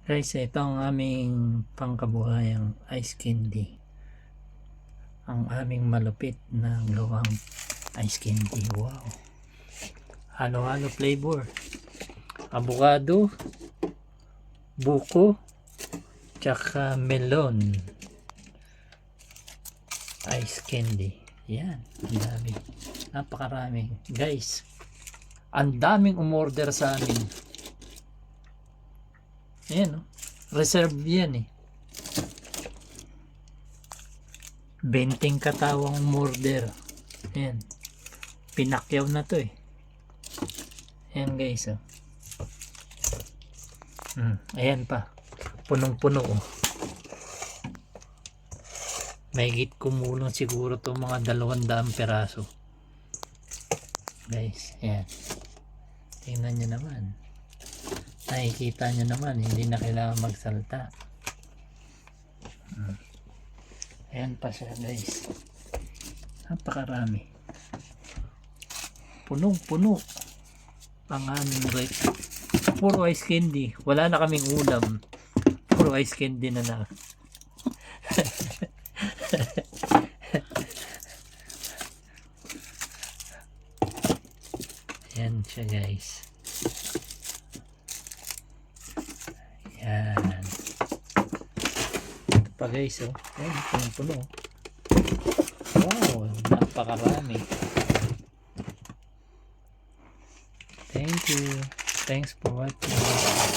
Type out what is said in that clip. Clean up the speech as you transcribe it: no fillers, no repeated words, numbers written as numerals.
Guys, ito ang aming pangkabuhayang ice candy. Ang aming malupit na gawang ice candy. Wow. Halo-halo flavor. Avocado, buko, tsaka melon. Ice candy. Yan. Ang dami. Napakarami. Guys, ang daming umorder sa amin. Ayan, oh. Reserve yan eh. 20 katawang umorder. Ayan. Pinakyaw na to eh. Ayan guys, oh. Ayan pa. Punong-puno oh. Mahigit kumulong siguro to mga 200 peraso. Guys, ayan. Tingnan nyo naman. Nakikita nyo naman, hindi na kailangan magsalta. Ayan pa siya guys. Napakarami. Punong-puno ang aming rate. Puro ice candy. Wala na kaming ulam. Puro ice candy na na. Ayan siya guys. Ayan. Ito pa guys oh. Ayan, punong-puno. Wow, napakarami. Thank you. Thanks for watching.